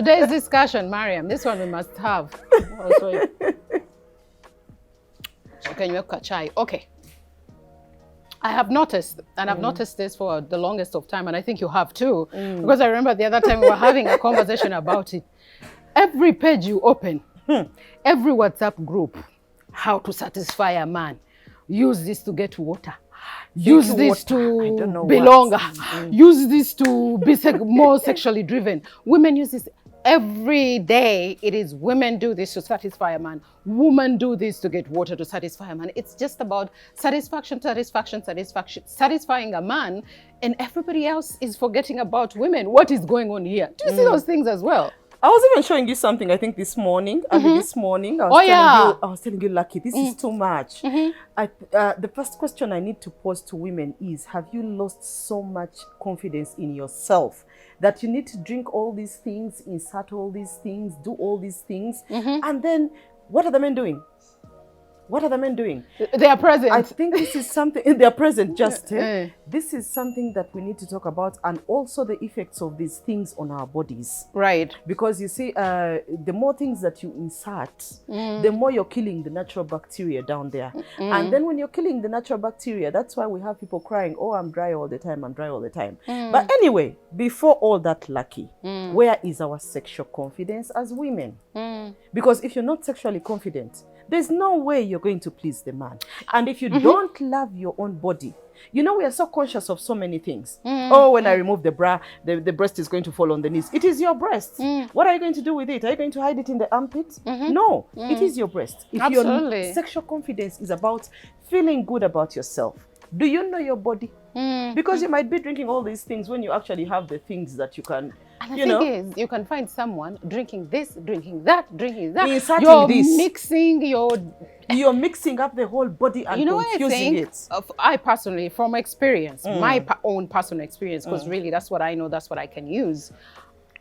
today's discussion, Mariam, this one we must have. Oh, sorry. Can you make chai? Okay. I have noticed, and I've noticed this for the longest of time, and I think you have too, because I remember the other time we were having a conversation about it. Every page you open, every WhatsApp group, how to satisfy a man, use this to get water, use this to belong, use this to be more sexually driven. Women use this. Every day, it is women do this to satisfy a man. Women do this to get water to satisfy a man. It's just about satisfaction, satisfaction, satisfaction, satisfying a man, and everybody else is forgetting about women. What is going on here? Do you see those things as well? I was even showing you something, I think this morning. I was telling you, Lucky, this is too much. The first question I need to pose to women is, have you lost so much confidence in yourself that you need to drink all these things, insert all these things, do all these things? And then what are the men doing? What are the men doing? They are present. I think this is something, they are present just. This is something that we need to talk about, and also the effects of these things on our bodies. Right. Because you see, the more things that you insert, the more you're killing the natural bacteria down there. And then when you're killing the natural bacteria, that's why we have people crying, oh, I'm dry all the time, I'm dry all the time. But anyway, before all that, Lucky, where is our sexual confidence as women? Because if you're not sexually confident, there's no way you're going to please the man. And if you don't love your own body, you know, we are so conscious of so many things. Oh, when I remove the bra, the breast is going to fall on the knees. It is your breast. What are you going to do with it? Are you going to hide it in the armpit? No, it is your breast. If your sexual confidence is about feeling good about yourself, do you know your body? Because you might be drinking all these things when you actually have the things that you can. And the thing is, you can find someone drinking this, drinking that, drinking that. You're mixing You're mixing up the whole body and confusing it. I personally, from experience, my own personal experience, because really that's what I know, that's what I can use.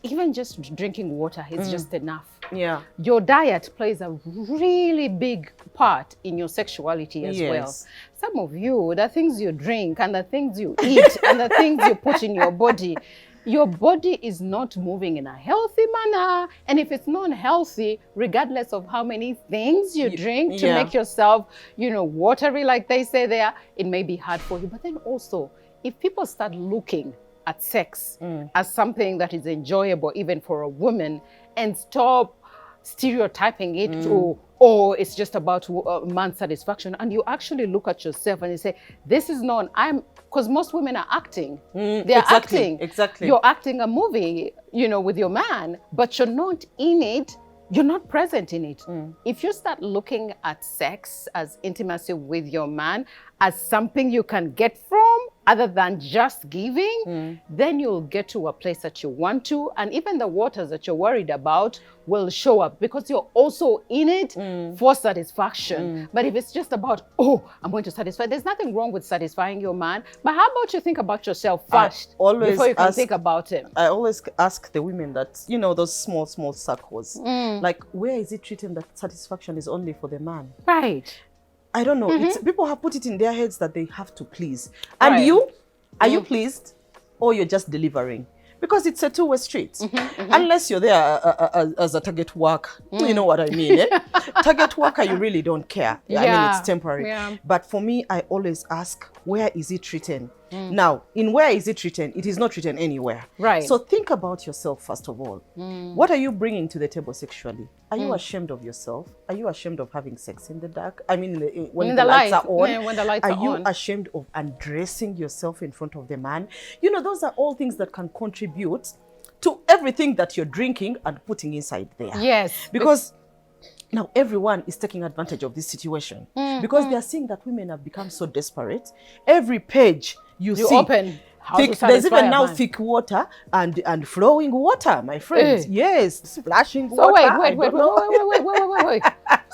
Even just drinking water is just enough. Yeah. Your diet plays a really big part in your sexuality as well. Some of you, the things you drink and the things you eat and the things you put in your body is not moving in a healthy manner. And if it's not healthy, regardless of how many things you drink to make yourself, watery, like they say there, it may be hard for you. But then also, if people start looking at sex as something that is enjoyable even for a woman, and stop stereotyping it to, oh, it's just about man's satisfaction, and you actually look at yourself and you say, this is not, because most women are acting. They're acting. Exactly. You're acting a movie, with your man, but you're not in it. You're not present in it. If you start looking at sex as intimacy with your man as something you can get from other than just giving, then you'll get to a place that you want to, and even the waters that you're worried about will show up because you're also in it for satisfaction. But if it's just about, oh, I'm going to satisfy, there's nothing wrong with satisfying your man, but how about you think about yourself first before you can think about him? I always ask the women that, those small circles, like, where is it written that satisfaction is only for the man? Right. I don't know. People have put it in their heads that they have to please. And you, are you pleased, or you're just delivering? Because it's a two-way street. Unless you're there as a target work, you know what I mean. Target worker, you really don't care. I mean, it's temporary. But for me, I always ask, where is it written? Now, in where is it written? It is not written anywhere. Right. So think about yourself first of all. What are you bringing to the table sexually? Are you ashamed of yourself? Are you ashamed of having sex in the dark? I mean, when the lights are on. When the lights are on. Are you ashamed of undressing yourself in front of the man? Those are all things that can contribute to everything that you're drinking and putting inside there. Yes. Because now everyone is taking advantage of this situation because they are seeing that women have become so desperate. Every page you see, open. There's even now thick water and flowing water, my friends. Yes, splashing water. Wait.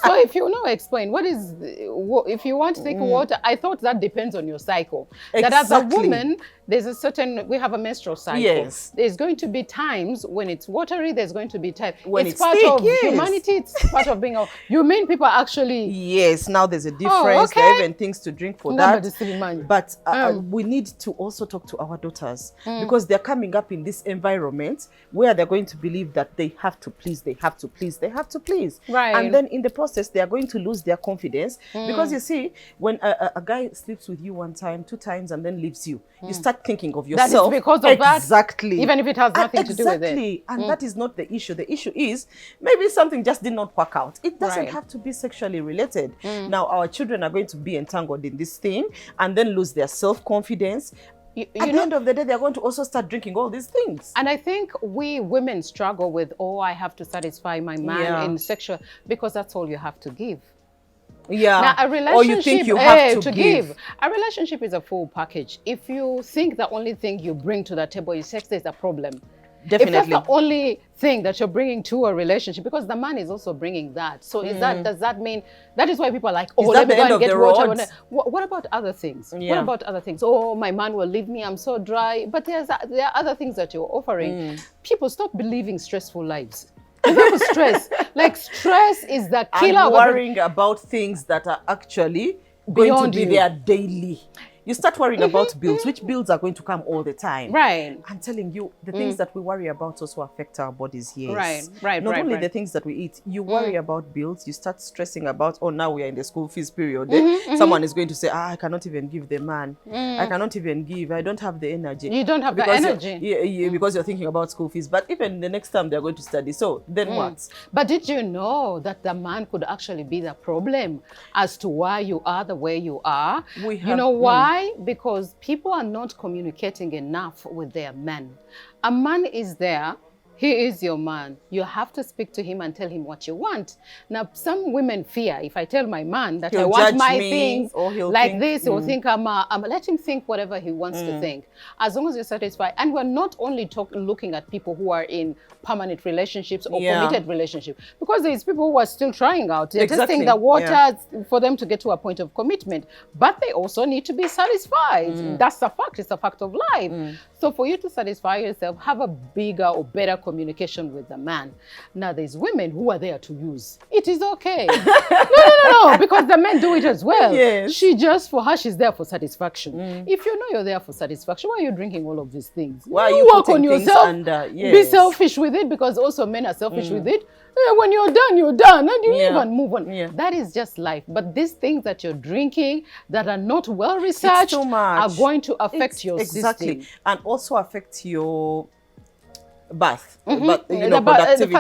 So if you explain, if you want thick water, I thought that depends on your cycle. Exactly. That as a woman, there's a certain, we have a menstrual cycle. Yes. There's going to be times when it's watery, there's going to be times when it's it's part thick, of yes. humanity, it's part of being a, you mean people actually, yes, now there's a difference. okay. There are even things to drink for that. But we need to also talk to our daughters because they're coming up in this environment where they're going to believe that they have to please, they have to please, they have to please. Right. And then in the process, they are going to lose their confidence because you see, when a guy sleeps with you one time, 2 times, and then leaves you, you start thinking of yourself. That is because of that. Exactly. Even if it has nothing to do with it. Exactly. And that is not the issue. The issue is maybe something just did not work out. It doesn't have to be sexually related. Now, our children are going to be entangled in this thing and then lose their self-confidence. At the end of the day, they're going to also start drinking all these things. And I think we women struggle with, oh, I have to satisfy my man in sexual, because that's all you have to give. Yeah. Now, a relationship, or you think you have to give. A relationship is a full package. If you think the only thing you bring to the table is sex, there's a problem. Definitely. If that's the only thing that you're bringing to a relationship, because the man is also bringing that. So is that, does that mean, that is why people are like, oh, let me go and get water. What about other things? Yeah. What about other things? Oh, my man will leave me, I'm so dry. But there are other things that you're offering. People, stop believing stressful lives. Stress. Like, stress is the killer. And worrying about things that are actually going to be there daily. You start worrying about bills, which bills are going to come all the time. Right. I'm telling you, the things that we worry about also affect our bodies, yes. Right. Not only the things that we eat, you worry about bills, you start stressing about, oh, now we are in the school fees period. Someone is going to say, I cannot even give the man. I cannot even give, I don't have the energy. You don't have the energy. Because you're thinking about school fees. But even the next time they're going to study, so then what? But did you know that the man could actually be the problem as to why you are the way you are? You know why? Because people are not communicating enough with their men. A man is there. He is your man. You have to speak to him and tell him what you want. Now, some women fear, if I tell my man that I want my things like this, he'll think let him think whatever he wants to think. As long as you're satisfied. And we're not only looking at people who are in permanent relationships or committed relationships, because there's people who are still trying out. They're testing the waters for them to get to a point of commitment. But they also need to be satisfied. That's a fact. It's a fact of life. So for you to satisfy yourself, have a bigger or better communication with the man. Now, there's women who are there to use. It is okay. No, because the men do it as well. Yes. For her, she's there for satisfaction. If you know you're there for satisfaction, why are you drinking all of these things? Why are you work on yourself? Be selfish with it, because also men are selfish with it. When you're done, and you live and move on. That is just life. But these things that you're drinking that are not well researched are going to affect your system. And also affect your birth, but productivity,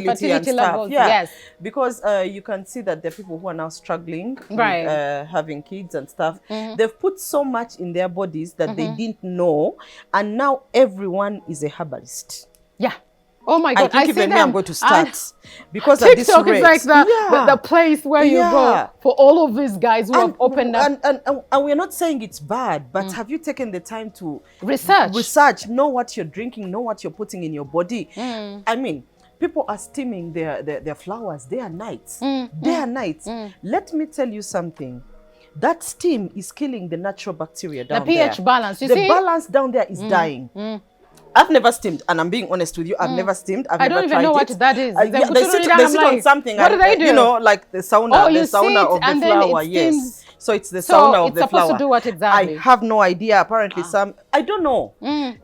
fertility and levels, stuff. Because you can see that there are people who are now struggling with having kids and stuff. They've put so much in their bodies that they didn't know, and now everyone is a herbalist. Oh my God! I think even me, I'm going to start because at this rate, is like the place where you go for all of these guys who have opened up. And we're not saying it's bad, but have you taken the time to research, know what you're drinking, know what you're putting in your body? I mean, people are steaming their flowers day and night, Let me tell you something. That steam is killing the natural bacteria down there. The pH balance, the balance down there is dying. I've never steamed, and I'm being honest with you. I've never steamed. I don't even know what that is. They sit on something. What do they do? You know, like the sauna, of the flower. Yes. So it's the sauna of the flower. It's supposed to do what exactly? I have no idea. Apparently, I don't know.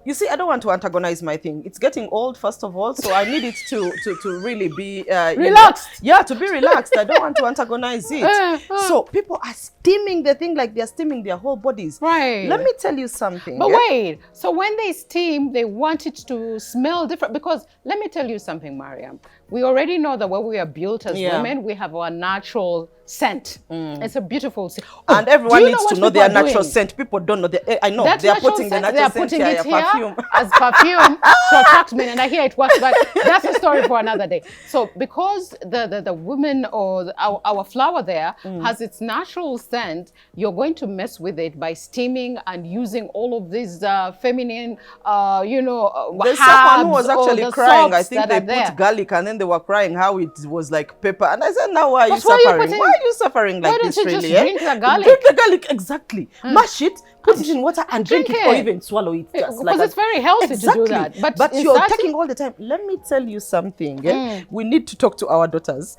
You see, I don't want to antagonize my thing. It's getting old, first of all, so I need it to really be relaxed. To be relaxed. I don't want to antagonize it. So people are steaming the thing like they're steaming their whole bodies. Right. Let me tell you something. But wait. So when they steam, they want it to smell different. Because let me tell you something, Mariam. We already know that when we are built as women, we have our natural scent. It's a beautiful scent. And everyone needs to know their natural scent. People don't know. I know they are putting the natural scent here, perfume. As perfume to attract men, and I hear it works, but that's a story for another day. So because the woman or our flower there has its natural scent, you're going to mess with it by steaming and using all of these feminine, There's someone who was actually crying. I think they put garlic and then they were crying how it was like pepper. And I said, now why are you suffering? Why are you suffering like this, really? Why don't you just drink the garlic? Drink the garlic, exactly. Mash it, Put it in water and drink it, or even swallow it. Because it's very healthy to do that. But you're taking all the time. Let me tell you something. We need to talk to our daughters.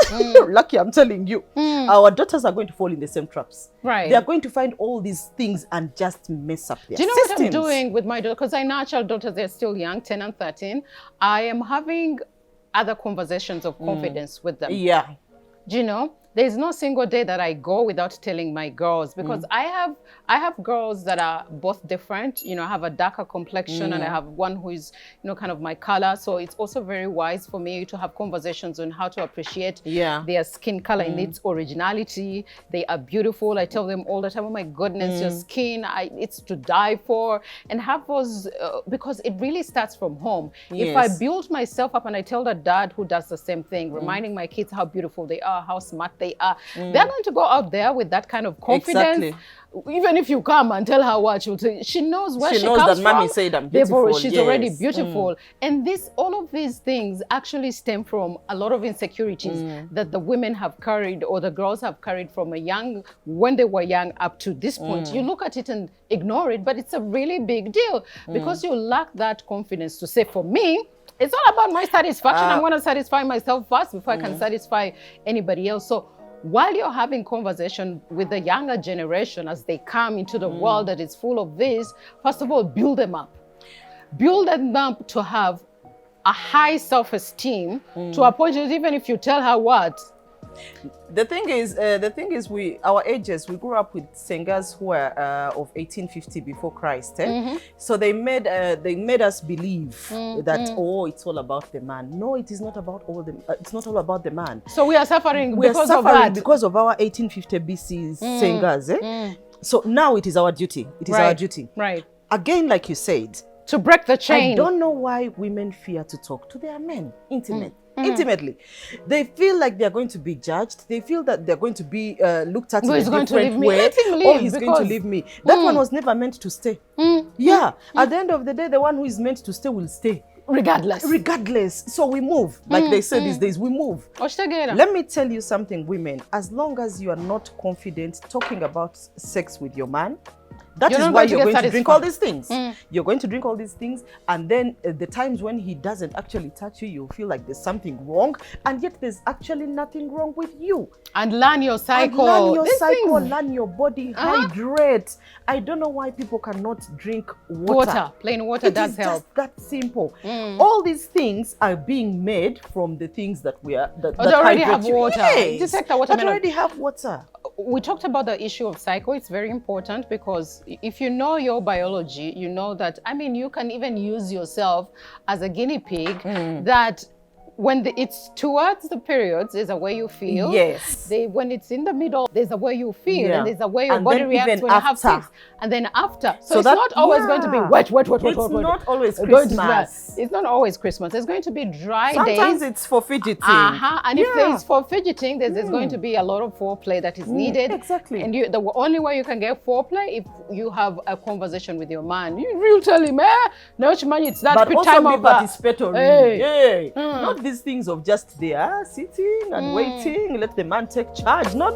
Lucky, I'm telling you. Our daughters are going to fall in the same traps. Right. They are going to find all these things and just mess up their systems. Do you know systems. what I'm doing with my daughter? Because I know our daughters, they're still young, 10 and 13. I am having other conversations of confidence with them. Yeah. Do you know? There's no single day that I go without telling my girls, because I have girls that are both different. You know, I have a darker complexion and I have one who is, you know, kind of my color. So it's also very wise for me to have conversations on how to appreciate their skin color in its originality. They are beautiful. I tell them all the time, oh my goodness, your skin, it's to die for. And have those, because it really starts from home. If I build myself up and I tell the dad who does the same thing, reminding my kids how beautiful they are, how smart they are, they're going to go out there with that kind of confidence. Even if you come and tell her what, she'll say, she knows where she comes from. She knows that mommy said I'm beautiful. She's already beautiful. And all of these things actually stem from a lot of insecurities that the women have carried, or the girls have carried from when they were young up to this point. You look at it and ignore it, but it's a really big deal because you lack that confidence to say, for me, it's all about my satisfaction. I'm going to satisfy myself first before I can satisfy anybody else. So while you're having conversation with the younger generation as they come into the world that is full of this, first of all, build them up. Build them up to have a high self-esteem to a point that even if you tell her what. The thing is, our ages, we grew up with singers who were of 1850 before Christ. So they made us believe that it's all about the man. No, it is not about it's not all about the man. So we are suffering because of that. Because of our 1850 BC singers. So now it is our duty. It is our duty. Right. Again, like you said, to break the chain. I don't know why women fear to talk to their men intimately. They feel like they're going to be judged. They feel that they're going to be looked at in a different way. Let him leave, he's going to leave me. That one was never meant to stay. At the end of the day, the one who is meant to stay will stay. Regardless. So we move. Like they say these days, we move. Let me tell you something, women. As long as you are not confident talking about sex with your man, that is why you're going to drink all these things. You're going to drink all these things, and then the times when he doesn't actually touch you, you'll feel like there's something wrong, and yet there's actually nothing wrong with you. And learn your cycle. Learn your body, hydrate. I don't know why people cannot drink water. Plain water does help. Just that simple. All these things are being made from the things that we are that already have water. Detect the water. That already have water. We talked about the issue of cycle. It's very important because if you know your biology, you know that, I mean, you can even use yourself as a guinea pig that when it's towards the periods, there's a way you feel. Yes. When it's in the middle, there's a way you feel, and there's a way your body reacts when you have sex. And then after. So it's not always going to be wet. It's not always Christmas. It's not always Christmas. There's going to be dry days. Sometimes it's for fidgeting. And if there's for fidgeting, there's going to be a lot of foreplay that is needed. Exactly. And the only way you can get foreplay if you have a conversation with your man. You tell him, no, man, it's that but time also of be participatory. Not these things of just there sitting and waiting, let the man take charge. No.